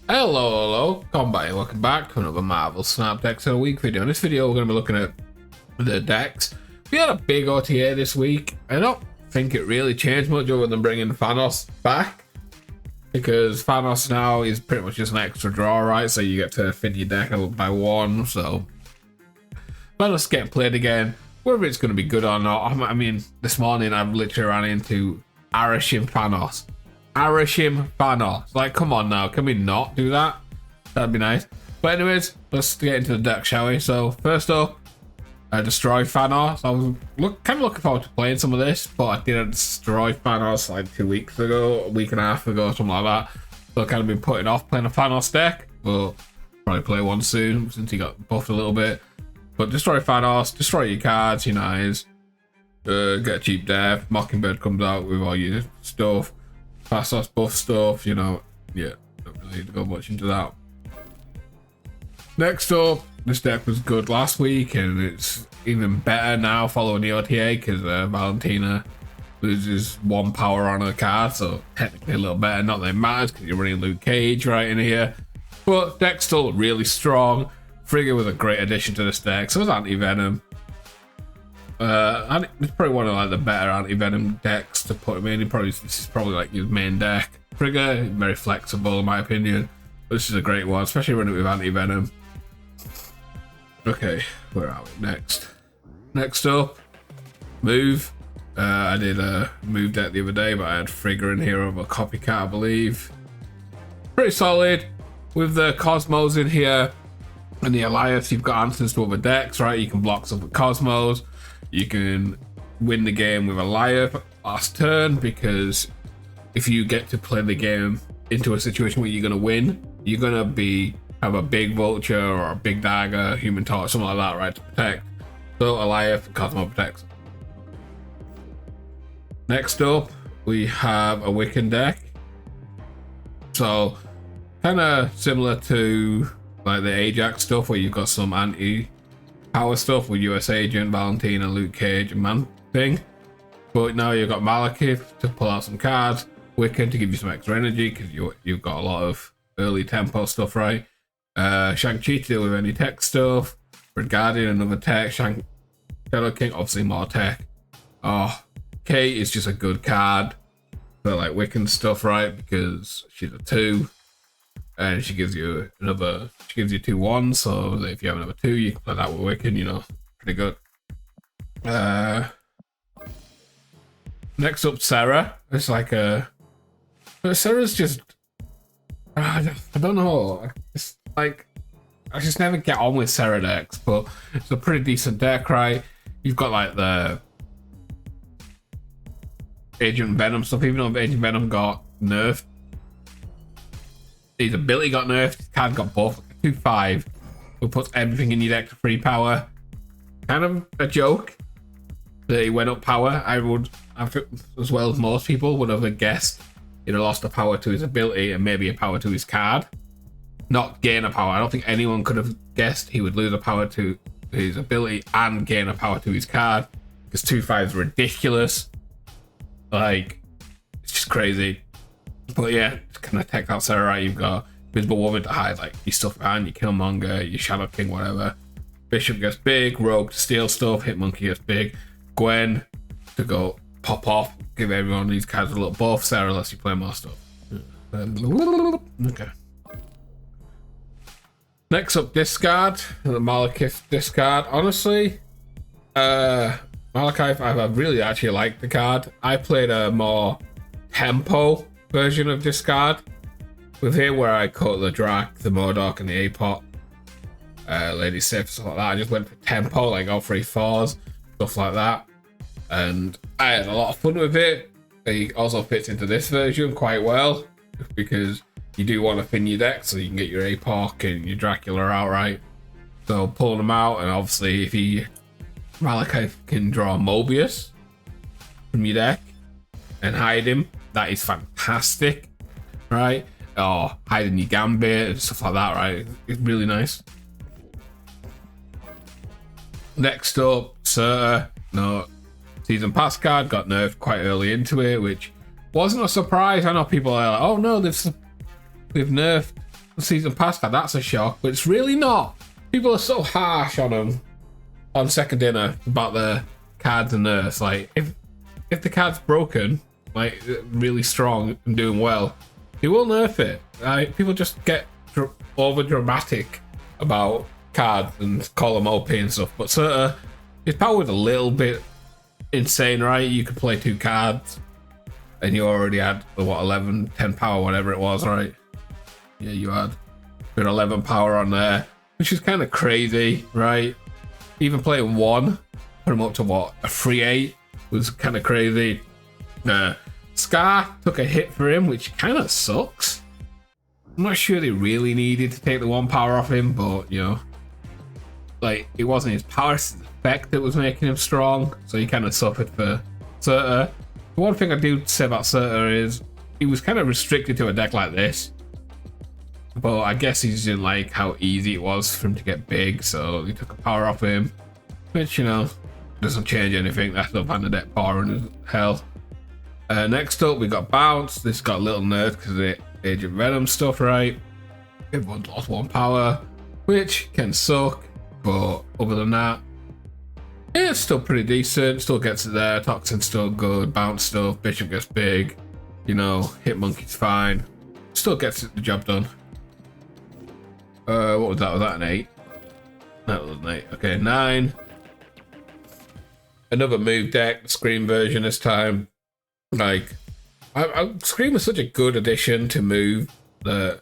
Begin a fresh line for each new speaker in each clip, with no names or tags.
Hello, combat, and welcome back to another Marvel Snap Decks of the Week video. In this video, we're going to be looking at the decks. We had a big OTA this week. I don't think it really changed much other than bringing Thanos back, because Thanos now is pretty much just an extra draw, right? So you get to thin your deck by one. So Thanos getting played again. Whether it's going to be good or not, I mean, this morning I've literally ran into Arashim Thanos. Like, come on now, can we not do that? That'd be nice. But anyways, let's get into the deck, shall we? So first up, destroy Thanos. I was kind of looking forward to playing some of this, but I didn't destroy Thanos like 2 weeks ago, a week and a half ago, something like that. So I've kind of been putting off playing a Thanos deck, but probably play one soon since he got buffed a little bit. But destroy Thanos, destroy your cards, you know, get a cheap death. Mockingbird comes out with all your stuff. Thanos buff stuff, you know, yeah, don't really need to go much into that. Next up, this deck was good last week and it's even better now following the OTA because Valentina loses 1 power on her card, so technically a little better. Not that it matters because you're running Luke Cage right in here, but deck's still really strong. Frigga was a great addition to this deck, so was Anti-Venom. And it's probably one of like the better Anti-Venom decks to put him in. This is probably like his main deck. Frigga, very flexible in my opinion. This is a great one, especially running with Anti-Venom. Okay, where are we next? Next up, move. I did a move deck the other day, but I had Frigga in here of a copycat, I believe. Pretty solid. With the Cosmos in here and the Alliance, you've got answers to other decks, right? You can block some with Cosmos. You can win the game with Alliance last turn, because if you get to play the game into a situation where you're going to win, you're going to have a big Vulture or a big Dagger, Human Torch, something like that, right, to protect. So Alliance and Cosmo protects. Next up, we have a Wiccan deck. So kind of similar to like the Ajax stuff, where you've got some anti-power stuff with US Agent, Valentina, Luke Cage, and Man-Thing. But now you've got Malekith to pull out some cards, Wiccan to give you some extra energy, because you've got a lot of early tempo stuff, right? Shang-Chi to deal with any tech stuff, Red Guardian, another tech, Shadow King, obviously more tech. Oh, Kate is just a good card for like Wiccan stuff, right? Because she's a 2. And she gives you 2 1s, so if you have another 2, you can play that with Wiccan, you know, pretty good. Next up, Sarah. It's like Sarah's just, I don't know, it's like, I just never get on with Sarah decks, but it's a pretty decent deck, right? You've got like the Agent Venom stuff, even though Agent Venom got nerfed. His ability got nerfed, his card got buffed, like a 2/5, who puts everything in your deck to 3 power. Kind of a joke that he went up power. I would, as well as most people, would have guessed he'd have lost a power to his ability and maybe a power to his card. Not gain a power. I don't think anyone could have guessed he would lose a power to his ability and gain a power to his card, because 2/5 is ridiculous. Like, it's just crazy. But yeah, kind of tech out Sarah, right? You've got Invisible Woman to hide like your stuff behind, your Killmonger, your Shadow King, whatever. Bishop gets big, Rogue to steal stuff, Hitmonkey gets big, Gwen to go pop off, give everyone these cards a little buff, Sarah lets you play more stuff. Okay. Next up, discard, the Malekith discard. Honestly, Malekith, I really actually like the card. I played a more tempo version of discard with here, where I cut the Drac, the Modok, and the APOT, Lady Sif, stuff like that. I just went for tempo, like all 3 4s, stuff like that, and I had a lot of fun with it. It also fits into this version quite well, because you do want to thin your deck so you can get your APOC and your Dracula out, right? So pulling them out, and obviously if Malekith can draw Mobius from your deck and hide him, that is fantastic, right? Or hiding your Gambit and stuff like that, right? It's really nice. Next up, Surtur. No, Season Pass card got nerfed quite early into it, which wasn't a surprise. I know people are like, oh no, they've nerfed season pass card. That's a shock, but it's really not. People are so harsh on them on Second Dinner about the cards and nerfs. Like, if the card's broken, like really strong and doing well, they will nerf it. Like, people just get over dramatic about cards and call them OP and stuff. But his power was a little bit insane, right? You could play 2 cards and you already had what, 11, 10 power, whatever it was, right? Yeah, you had 11 power on there, which is kind of crazy, right? Even playing 1, put him up to what, a 3-8 was kind of crazy. Scar took a hit for him, which kind of sucks. I'm not sure they really needed to take the 1 power off him, but you know, like, it wasn't his power effect that was making him strong, so he kind of suffered for Surtur. The one thing I do say about Surtur is he was kind of restricted to a deck like this, but I guess he just didn't like how easy it was for him to get big, so he took a power off him, which, you know, doesn't change anything. That's up on the deck power and hell. Next up, we got Bounce. This got a little nerd because of the Age of Venom stuff, right? Everyone's lost 1 power, which can suck, but other than that, yeah, it's still pretty decent. Still gets it there. Toxin's still good. Bounce stuff. Bishop gets big. You know, Hitmonkey's fine. Still gets the job done. What was that? Was that an 8? That was an 8. Okay, 9. Another move deck, Scream version this time. Like, Scream was such a good addition to move that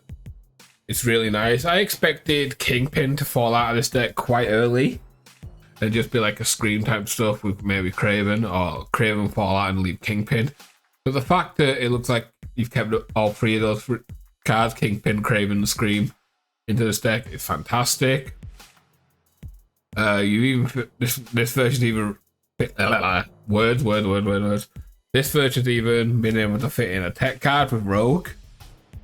it's really nice. I expected Kingpin to fall out of this deck quite early and just be like a Scream type stuff with maybe Craven, or Craven fall out and leave Kingpin. But the fact that it looks like you've kept all 3 of those cards, Kingpin, Craven, and Scream, into this deck is fantastic. You even this version even words. This version's even been able to fit in a tech card with Rogue.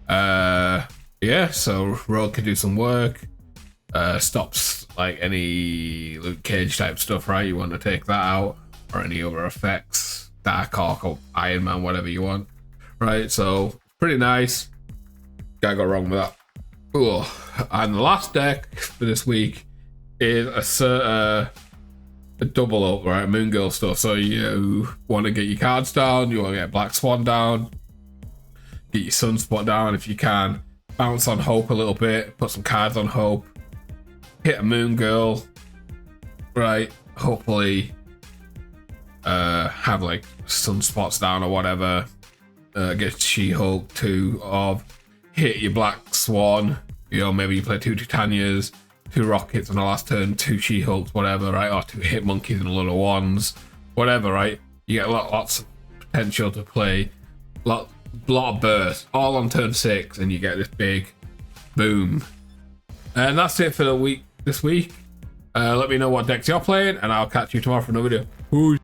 Yeah, so Rogue can do some work. Stops like any Luke Cage type stuff, right? You want to take that out, or any other effects, Dark Hawk or Iron Man, whatever you want, right? So pretty nice. Can't go wrong with that. Cool. And the last deck for this week is a double up, right? Moon Girl stuff. So you want to get your cards down, you want to get Black Swan down, get your Sunspot down if you can, bounce on Hope a little bit, put some cards on Hope, hit a Moon Girl, right? Hopefully have like Sunspots down or whatever, get She-Hulk 2 of, hit your Black Swan, you know, maybe you play 2 Titanias, 2 Rockets on the last turn, 2 She-Hulks, whatever, right? Or 2 Hitmonkeys and a lot of ones, whatever, right? You get lots of potential to play, lot of bursts, all on turn 6, and you get this big boom. And that's it for the week this week. Let me know what decks you're playing, and I'll catch you tomorrow for another video. Peace.